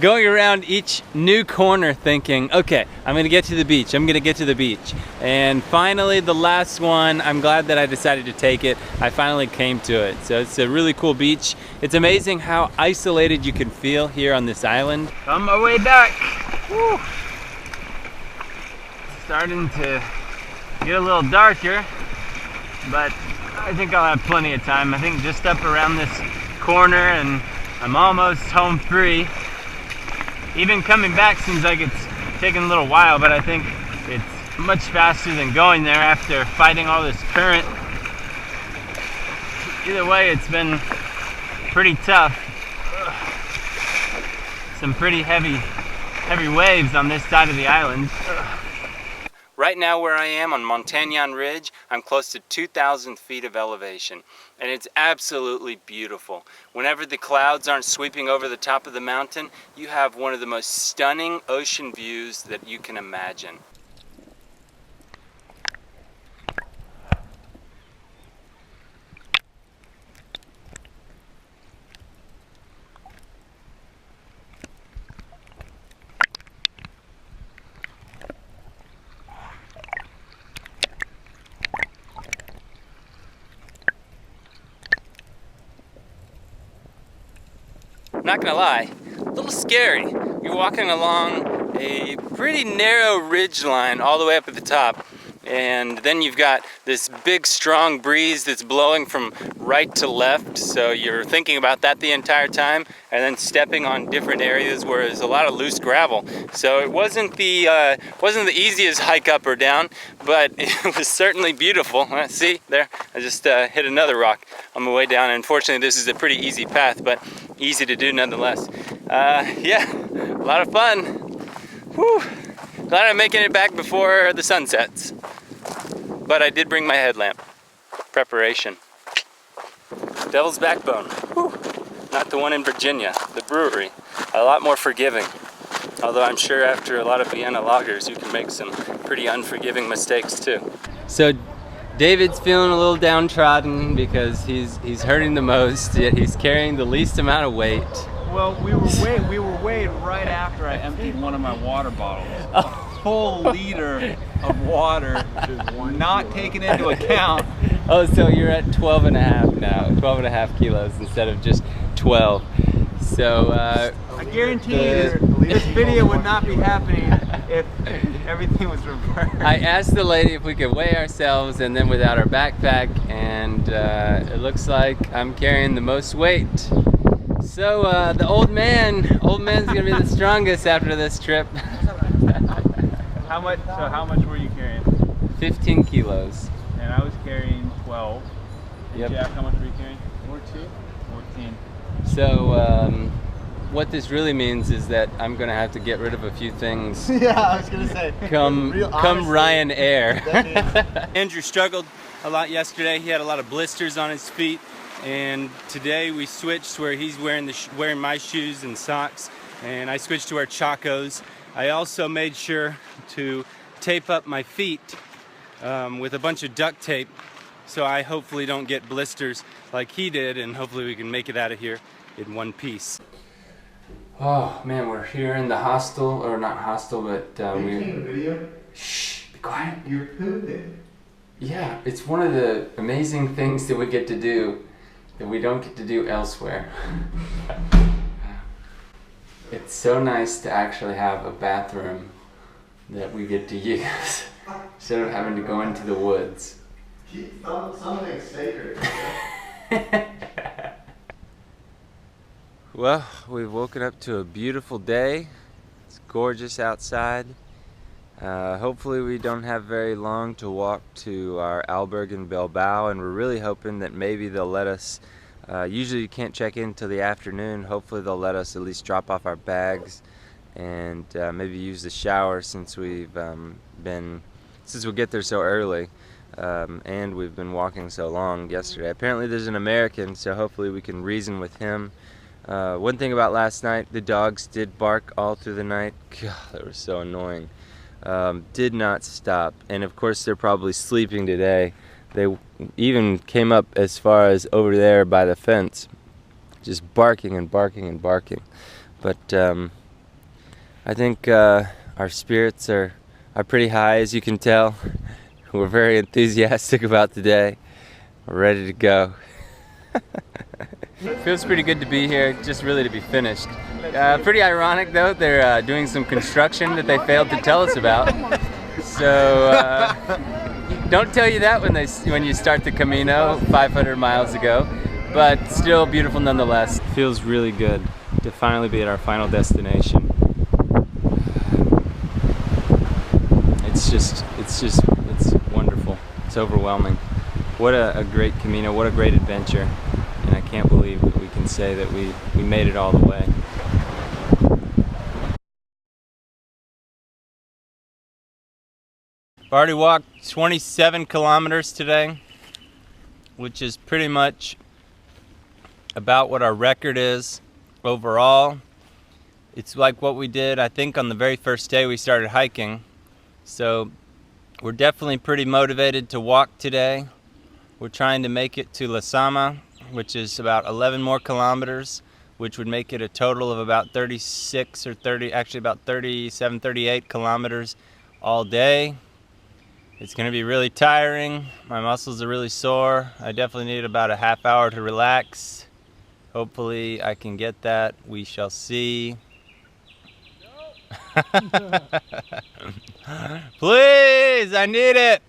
going around each new corner thinking, okay, I'm gonna get to the beach, I'm gonna get to the beach. And finally, the last one, I'm glad that I decided to take it. I finally came to it. So it's a really cool beach. It's amazing how isolated you can feel here on this island. On my way back. Woo. Starting to get a little darker, but I think I'll have plenty of time. I think just up around this corner and I'm almost home free. Even coming back seems like it's taking a little while, but I think it's much faster than going there after fighting all this current. Either way, it's been pretty tough. Some pretty heavy waves on this side of the island. Right now where I am on Montagnon Ridge, I'm close to 2,000 feet of elevation, and it's absolutely beautiful. Whenever the clouds aren't sweeping over the top of the mountain, you have one of the most stunning ocean views that you can imagine. Not gonna lie, a little scary. You're walking along a pretty narrow ridge line all the way up at the top, and then you've got this big strong breeze that's blowing from right to left, so you're thinking about that the entire time, and then stepping on different areas where there's a lot of loose gravel. So it wasn't the easiest hike up or down, but it was certainly beautiful. See there, I just hit another rock on my way down. Unfortunately, this is a pretty easy path, but easy to do nonetheless. Yeah, a lot of fun. Whew. Glad I'm making it back before the sun sets. But I did bring my headlamp. Preparation. Devil's Backbone. Whew. Not the one in Virginia, the brewery. A lot more forgiving. Although I'm sure after a lot of Vienna lagers, you can make some pretty unforgiving mistakes too. So David's feeling a little downtrodden because he's hurting the most, yet he's carrying the least amount of weight. Well, we were weighed right after I emptied one of my water bottles. A full liter of water, not taken into account. Oh, so you're at 12 and a half now, 12 and a half kilos instead of just 12. So I guarantee you this video would not be happening if everything was reversed. I asked the lady if we could weigh ourselves and then without our backpack, and it looks like I'm carrying the most weight. So the old man's gonna be the strongest after this trip. How much were you carrying? 15 kilos. And I was carrying 12. Yep. Jeff, how much were you carrying? 14. So what this really means is that I'm gonna have to get rid of a few things. Yeah, I was gonna say. Come Ryanair. Andrew struggled a lot yesterday. He had a lot of blisters on his feet, and today we switched where he's wearing my shoes and socks, and I switched to our Chacos. I also made sure to tape up my feet with a bunch of duct tape, so I hopefully don't get blisters like he did, and hopefully we can make it out of here in one piece. Oh man, we're here in the hostel, or not hostel, but we're... video? Shh, be quiet. You're pooping. Yeah, it's one of the amazing things that we get to do that we don't get to do elsewhere. It's so nice to actually have a bathroom that we get to use instead of having to go into the woods. Keep something sacred. Well, we've woken up to a beautiful day. It's gorgeous outside. Hopefully we don't have very long to walk to our albergue in Bilbao, and we're really hoping that maybe they'll let us, usually you can't check in until the afternoon, hopefully they'll let us at least drop off our bags and maybe use the shower since we get there so early. And we've been walking so long yesterday. Apparently there's an American, so hopefully we can reason with him. One thing about last night, the dogs did bark all through the night. God, that was so annoying. Did not stop, and of course they're probably sleeping today. They even came up as far as over there by the fence, just barking and barking and barking. But I think our spirits are pretty high, as you can tell. We're very enthusiastic about today. We're ready to go. Feels pretty good to be here, just really to be finished. Pretty ironic though, they're doing some construction that they failed to tell us about. So don't tell you that when you start the Camino 500 miles ago, but still beautiful nonetheless. Feels really good to finally be at our final destination. It's wonderful. It's overwhelming. What a great Camino, what a great adventure. And I can't believe that we can say that we made it all the way. I've already walked 27 kilometers today, which is pretty much about what our record is overall. It's like what we did, I think, on the very first day we started hiking. So we're definitely pretty motivated to walk today. We're trying to make it to La Sama, which is about 11 more kilometers, which would make it a total of about 36 or 30, actually about 37, 38 kilometers all day. It's going to be really tiring. My muscles are really sore. I definitely need about a half hour to relax. Hopefully I can get that. We shall see. Please, I need it.